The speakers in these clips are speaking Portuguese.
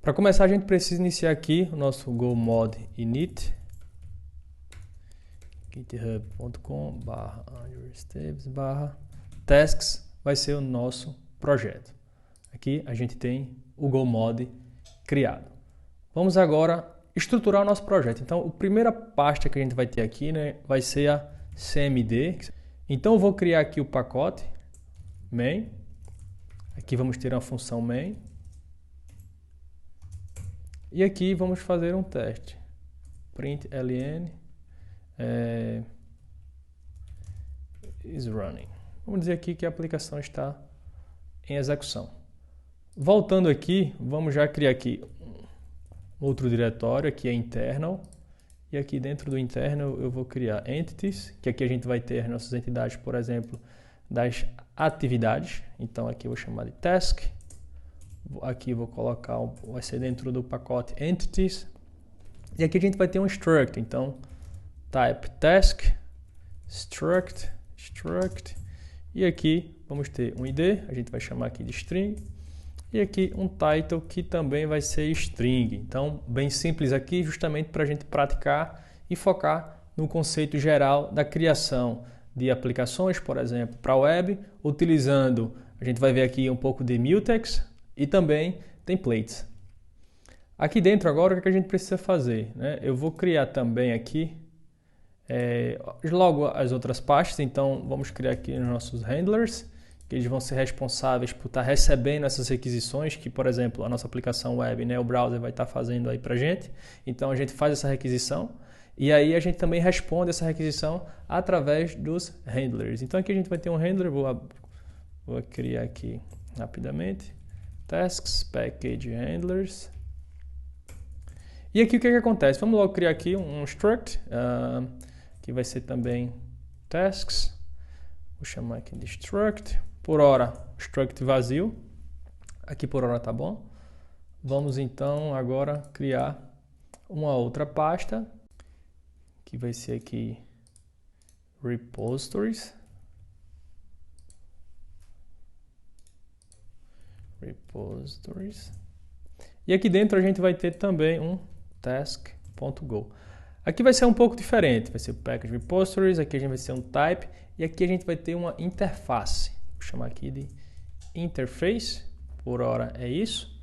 Para começar, a gente precisa iniciar aqui o nosso go mod init github.com/tasks vai ser o nosso projeto. Aqui a gente tem o go mod criado. Vamos agora estruturar o nosso projeto. Então, a primeira pasta que a gente vai ter aqui, né, vai ser a cmd. Então, eu vou criar aqui o pacote main. Aqui vamos ter uma função main. E aqui vamos fazer um teste. Print ln is running. Vamos dizer aqui que a aplicação está em execução. Voltando aqui, vamos já criar aqui outro diretório, aqui é internal. E aqui dentro do internal eu vou criar entities, que aqui a gente vai ter as nossas entidades, por exemplo, das atividades. Então aqui eu vou chamar de task. Aqui eu vou colocar, vai ser dentro do pacote entities. E aqui a gente vai ter um struct, então type task, struct, e aqui vamos ter um id, a gente vai chamar aqui de string, e aqui um title que também vai ser string. Então, bem simples aqui, justamente para a gente praticar e focar no conceito geral da criação de aplicações, por exemplo, para a web, utilizando, a gente vai ver aqui um pouco de mutex e também templates. Aqui dentro agora, o que a gente precisa fazer? Né? Eu vou criar também aqui logo as outras pastas, então vamos criar aqui os nossos handlers, que eles vão ser responsáveis por estar recebendo essas requisições, que, por exemplo, a nossa aplicação web, né, o browser vai estar fazendo aí para a gente. Então, a gente faz essa requisição e aí a gente também responde essa requisição através dos handlers. Então, aqui a gente vai ter um handler, vou criar aqui rapidamente, tasks, package handlers. E aqui o que acontece? Vamos logo criar aqui um struct, que vai ser também tasks. Vou chamar aqui de struct. Por hora, struct vazio. Aqui por hora tá bom. Vamos então agora criar uma outra pasta, que vai ser aqui repositories. E aqui dentro a gente vai ter também um task.go. Aqui vai ser um pouco diferente, vai ser o package repositories, aqui a gente vai ser um type, e aqui a gente vai ter uma interface. Vou chamar aqui de interface, por hora é isso.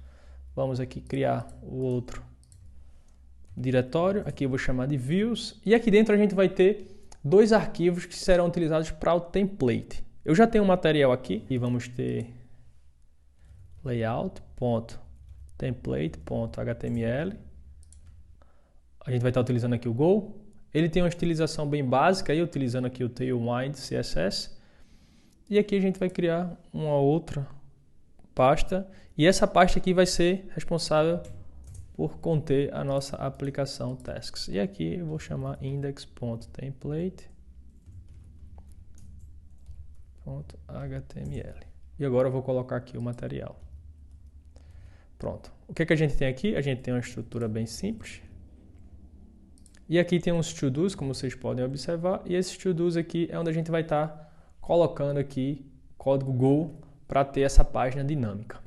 Vamos aqui criar o outro diretório, aqui eu vou chamar de views, e aqui dentro a gente vai ter dois arquivos que serão utilizados para o template. Eu já tenho um material aqui, e vamos ter layout.template.html. A gente vai estar utilizando aqui o Go. Ele tem uma estilização bem básica, aí, utilizando aqui o Tailwind CSS. E aqui a gente vai criar uma outra pasta. E essa pasta aqui vai ser responsável por conter a nossa aplicação tasks. E aqui eu vou chamar index.template.html. E agora eu vou colocar aqui o material. Pronto. O que a gente tem aqui? A gente tem uma estrutura bem simples. E aqui tem uns to-dos, como vocês podem observar. E esses to-dos aqui é onde a gente vai estar colocando aqui código Go para ter essa página dinâmica.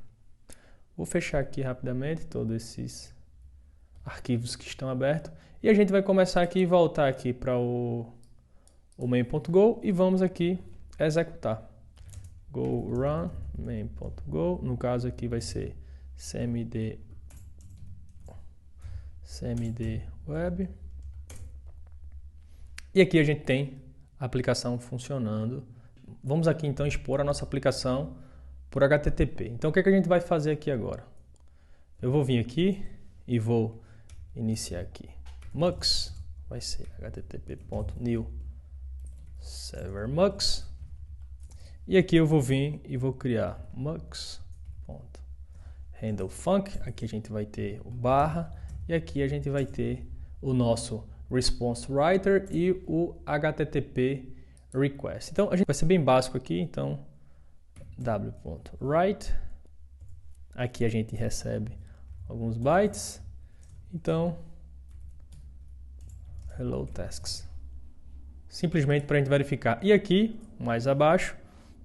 Vou fechar aqui rapidamente todos esses arquivos que estão abertos. E a gente vai começar aqui e voltar aqui para o main.go e vamos aqui executar. Go run main.go. No caso aqui vai ser cmd web. E aqui a gente tem a aplicação funcionando. Vamos aqui então expor a nossa aplicação por HTTP. Então o que a gente vai fazer aqui agora? Eu vou vir aqui e vou iniciar aqui mux, vai ser http.new servermux. E aqui eu vou vir e vou criar mux.handlefunc. Aqui a gente vai ter o barra e aqui a gente vai ter o nosso response writer e o http request. Então a gente vai ser bem básico aqui, então w.write. Aqui a gente recebe alguns bytes. Então hello tasks. Simplesmente para a gente verificar. E aqui, mais abaixo,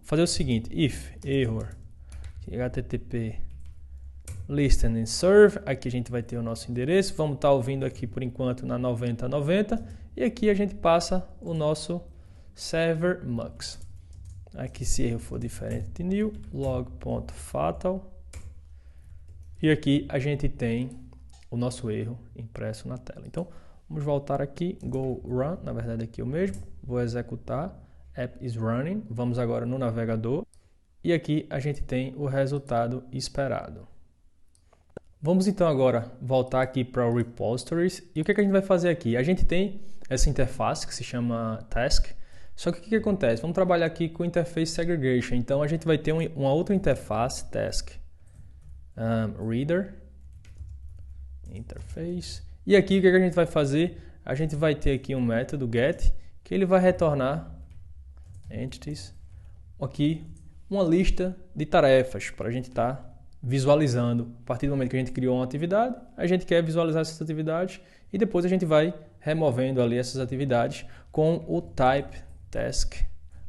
fazer o seguinte: if error http listen and serve, aqui a gente vai ter o nosso endereço, vamos estar ouvindo aqui por enquanto na 9090 e aqui a gente passa o nosso server mux. Aqui se erro for diferente de new, log.fatal e aqui a gente tem o nosso erro impresso na tela. Então vamos voltar aqui, go run, na verdade aqui é o mesmo, vou executar, app is running, vamos agora no navegador e aqui a gente tem o resultado esperado. Vamos então agora voltar aqui para o repositories e o que a gente vai fazer aqui? A gente tem essa interface que se chama task, só que o que acontece? Vamos trabalhar aqui com interface segregation, então a gente vai ter uma outra interface, task reader, interface, e aqui o que a gente vai fazer? A gente vai ter aqui um método get, que ele vai retornar entities, aqui uma lista de tarefas para a gente estar visualizando. A partir do momento que a gente criou uma atividade, a gente quer visualizar essas atividades e depois a gente vai removendo ali essas atividades com o type task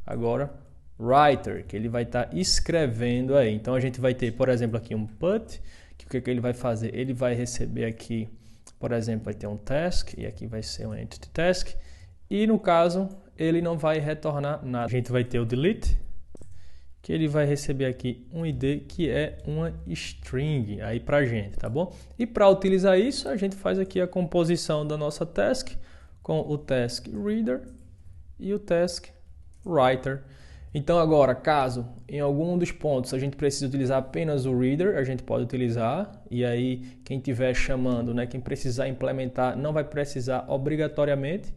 agora writer, que ele vai estar escrevendo aí. Então a gente vai ter, por exemplo, aqui um put, que o que ele vai fazer? Ele vai receber aqui, por exemplo, vai ter um task e aqui vai ser um entity task e no caso ele não vai retornar nada. A gente vai ter o delete, que ele vai receber aqui um ID que é uma string aí pra gente, tá bom? E para utilizar isso, a gente faz aqui a composição da nossa task com o task reader e o task writer. Então agora, caso em algum dos pontos a gente precise utilizar apenas o reader, a gente pode utilizar, e aí quem estiver chamando, né, quem precisar implementar, não vai precisar obrigatoriamente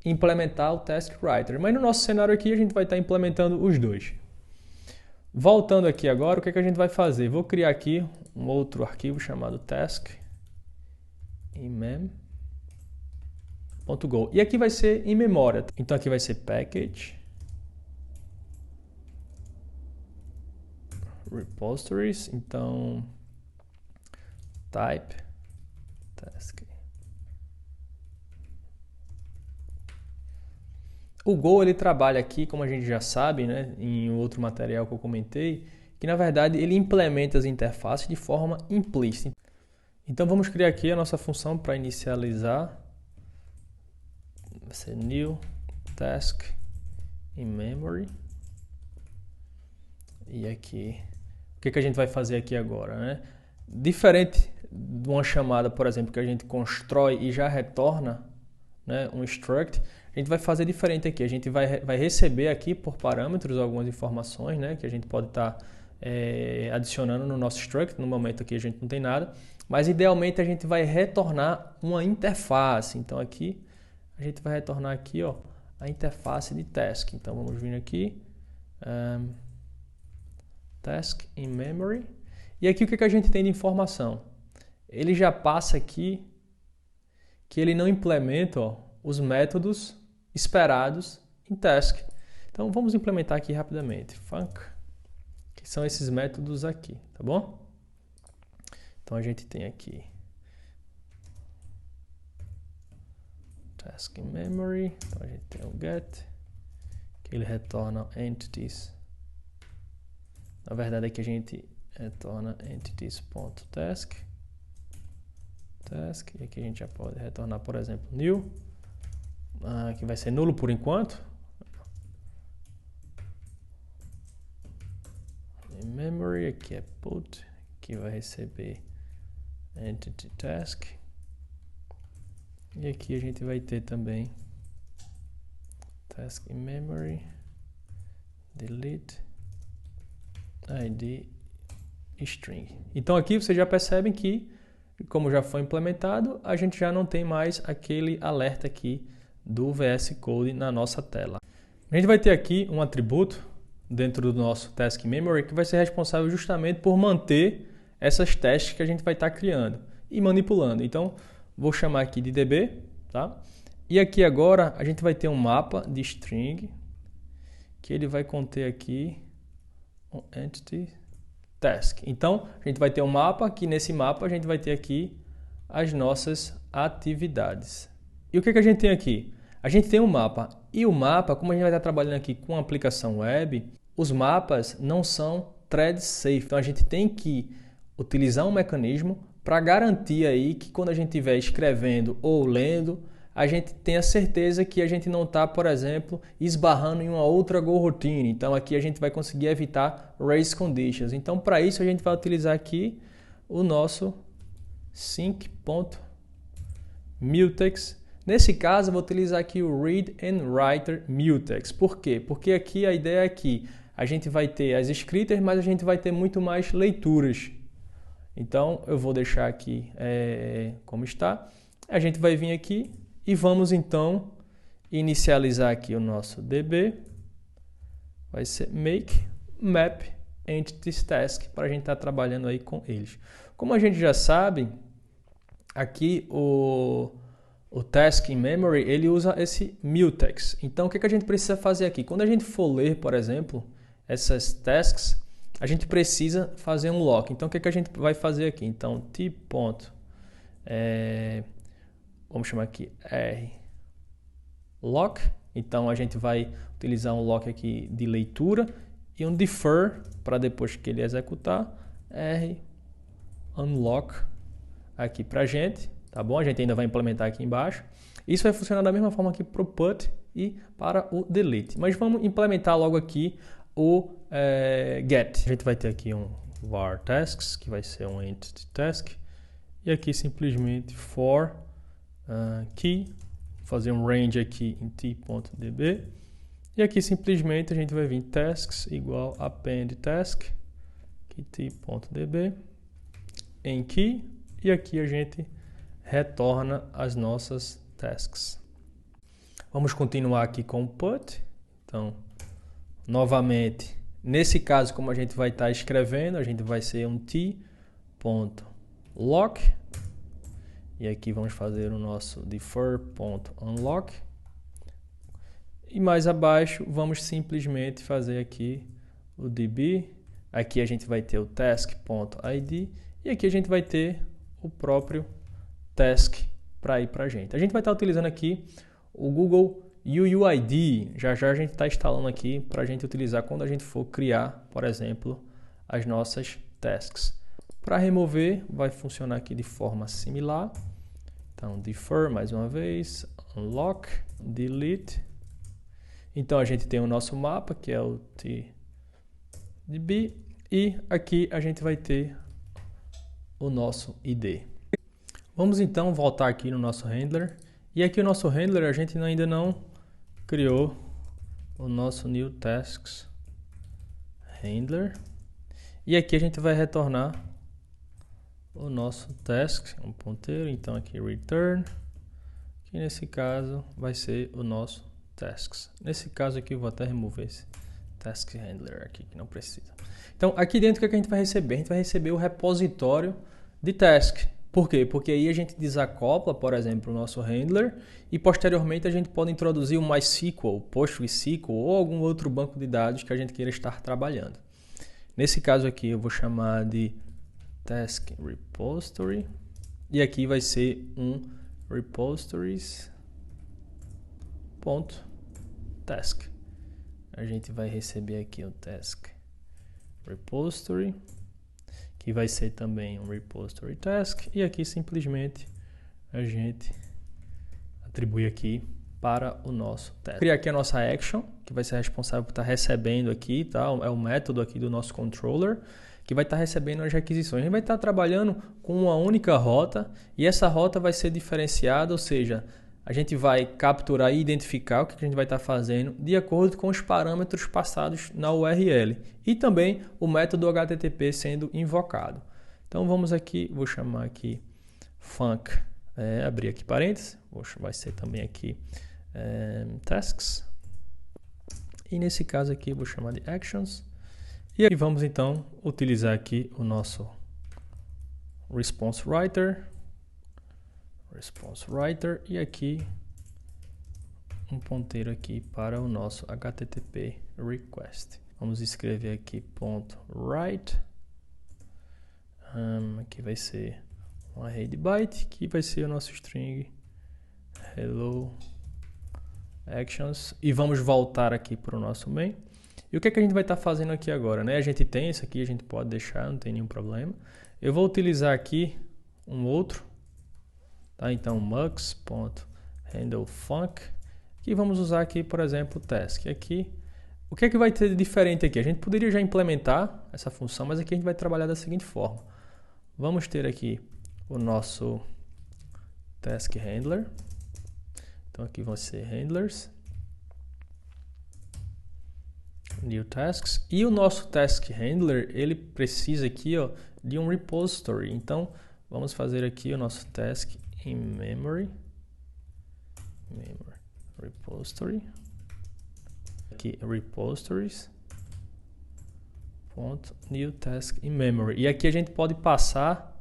implementar o task writer. Mas no nosso cenário aqui a gente vai estar implementando os dois. Voltando aqui agora, o que a gente vai fazer? Vou criar aqui um outro arquivo chamado task em mem.go. E aqui vai ser em memória. Então aqui vai ser package repositories, então type task. O Go ele trabalha aqui, como a gente já sabe, né, em outro material que eu comentei, que na verdade ele implementa as interfaces de forma implícita. Então vamos criar aqui a nossa função para inicializar. Vai ser new task in memory. E aqui, o que a gente vai fazer aqui agora, né? Diferente de uma chamada, por exemplo, que a gente constrói e já retorna, né, um struct, a gente vai fazer diferente aqui. A gente vai receber aqui por parâmetros algumas informações, né, que a gente pode estar adicionando no nosso struct. No momento aqui a gente não tem nada, mas idealmente a gente vai retornar uma interface. Então aqui a gente vai retornar aqui, ó, a interface de task. Então vamos vir aqui, task in memory, e aqui o que a gente tem de informação? Ele já passa aqui que ele não implementa, ó, os métodos esperados em task. Então vamos implementar aqui rapidamente. Func, que são esses métodos aqui, tá bom? Então a gente tem aqui task in memory, então a gente tem o get, que ele retorna entities. Na verdade aqui a gente retorna entities.task, task, e aqui a gente já pode retornar, por exemplo, new, que vai ser nulo por enquanto. In memory, aqui é put, que vai receber entity task. E aqui a gente vai ter também task in memory, delete, id string. Então aqui vocês já percebem que, como já foi implementado, a gente já não tem mais aquele alerta aqui do VS Code na nossa tela. A gente vai ter aqui um atributo dentro do nosso task memory que vai ser responsável justamente por manter essas tasks que a gente vai estar criando e manipulando. Então, vou chamar aqui de db, tá? E aqui agora a gente vai ter um mapa de string que ele vai conter aqui um entity task. Então, a gente vai ter um mapa, que nesse mapa a gente vai ter aqui as nossas atividades. E o que a gente tem aqui? A gente tem um mapa. E o mapa, como a gente vai estar trabalhando aqui com a aplicação web, os mapas não são thread safe. Então, a gente tem que utilizar um mecanismo para garantir aí que quando a gente estiver escrevendo ou lendo, a gente tenha certeza que a gente não está, por exemplo, esbarrando em uma outra goroutine. Então aqui a gente vai conseguir evitar race conditions. Então para isso a gente vai utilizar aqui o nosso sync.mutex. Nesse caso eu vou utilizar aqui o read and writer mutex. Por quê? Porque aqui a ideia é que a gente vai ter as escritas, mas a gente vai ter muito mais leituras. Então eu vou deixar aqui como está. A gente vai vir aqui e vamos então inicializar aqui o nosso DB. Vai ser make map entities task para a gente estar trabalhando aí com eles. Como a gente já sabe, aqui o task in memory ele usa esse mutex. Então o que a gente precisa fazer aqui? Quando a gente for ler, por exemplo, essas tasks, a gente precisa fazer um lock. Então o que a gente vai fazer aqui? Então t. Vamos chamar aqui R lock. Então a gente vai utilizar um lock aqui de leitura e um defer para depois que ele executar R unlock aqui para a gente, tá bom? A gente ainda vai implementar aqui embaixo. Isso vai funcionar da mesma forma aqui para o put e para o delete. Mas vamos implementar logo aqui o get. A gente vai ter aqui um var tasks, que vai ser um entity task. E aqui simplesmente for key, fazer um range aqui em t.db. E aqui simplesmente a gente vai vir tasks igual append task, que t.db, em key, e aqui a gente retorna as nossas tasks. Vamos continuar aqui com o put. Então, novamente, nesse caso, como a gente vai estar escrevendo, a gente vai ser um t.lock. E aqui vamos fazer o nosso defer.unlock. E mais abaixo, vamos simplesmente fazer aqui o db. Aqui a gente vai ter o task.id. E aqui a gente vai ter o próprio task para ir para a gente. A gente vai estar utilizando aqui o Google UUID. Já já a gente está instalando aqui para a gente utilizar quando a gente for criar, por exemplo, as nossas tasks. Para remover, vai funcionar aqui de forma similar. Então, defer mais uma vez, unlock, delete. Então, a gente tem o nosso mapa, que é o tdb, e aqui a gente vai ter o nosso ID. Vamos então voltar aqui no nosso handler. E aqui o nosso handler, a gente ainda não criou o nosso new tasks handler. E aqui a gente vai retornar o nosso task, um ponteiro, então aqui return, que nesse caso vai ser o nosso tasks. Nesse caso aqui eu vou até remover esse task handler aqui, que não precisa. Então aqui dentro o que a gente vai receber? A gente vai receber o repositório de task. Por quê? Porque aí a gente desacopla, por exemplo, o nosso handler e posteriormente a gente pode introduzir o MySQL, PostgreSQL ou algum outro banco de dados que a gente queira estar trabalhando. Nesse caso aqui eu vou chamar de task repository e aqui vai ser um repositories.task. A gente vai receber aqui o task repository, que vai ser também um repository task, e aqui simplesmente a gente atribui aqui para o nosso task. Criar aqui a nossa action, que vai ser responsável por estar recebendo aqui, tá? É o método aqui do nosso controller, que vai estar recebendo as requisições. A gente vai estar trabalhando com uma única rota e essa rota vai ser diferenciada, ou seja, a gente vai capturar e identificar o que a gente vai estar fazendo de acordo com os parâmetros passados na URL e também o método HTTP sendo invocado. Então vamos aqui, vou chamar aqui func, abrir aqui parênteses, vai ser também aqui tasks, e nesse caso aqui vou chamar de actions. E aí vamos então utilizar aqui o nosso response writer e aqui um ponteiro aqui para o nosso HTTP request. Vamos escrever aqui .write, aqui vai ser um array de byte, que vai ser o nosso string hello actions, e vamos voltar aqui para o nosso main. E o que é que a gente vai estar fazendo aqui agora, né? A gente tem isso aqui, a gente pode deixar, não tem nenhum problema. Eu vou utilizar aqui um outro, tá? Então mux.handleFunc, que vamos usar aqui, por exemplo, o task. Aqui, o que é que vai ter de diferente aqui? A gente poderia já implementar essa função, mas aqui a gente vai trabalhar da seguinte forma. Vamos ter aqui o nosso task handler. Então aqui vão ser handlers, new tasks, e o nosso task handler, ele precisa aqui, ó, de um repository. Então vamos fazer aqui o nosso task in memory repository, aqui repositories .new task in memory, e aqui a gente pode passar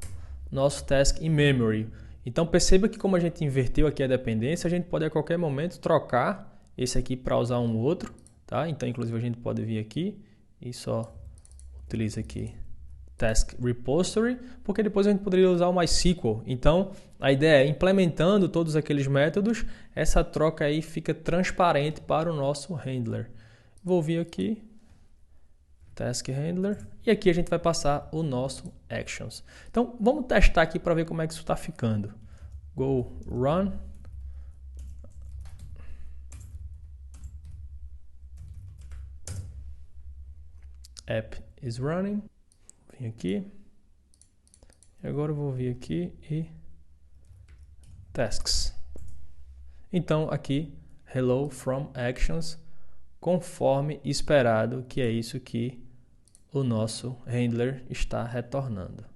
nosso task in memory. Então perceba que como a gente inverteu aqui a dependência, a gente pode a qualquer momento trocar esse aqui para usar um outro, tá? Então inclusive a gente pode vir aqui e só utiliza aqui task repository, porque depois a gente poderia usar o MySQL. Então a ideia é, implementando todos aqueles métodos, essa troca aí fica transparente para o nosso handler. Vou vir aqui, task handler, e aqui a gente vai passar o nosso actions. Então vamos testar aqui para ver como é que isso está ficando. Go run. App is running. Vim aqui. E agora eu vou vir aqui e tasks. Então aqui hello from actions, conforme esperado, que é isso que o nosso handler está retornando.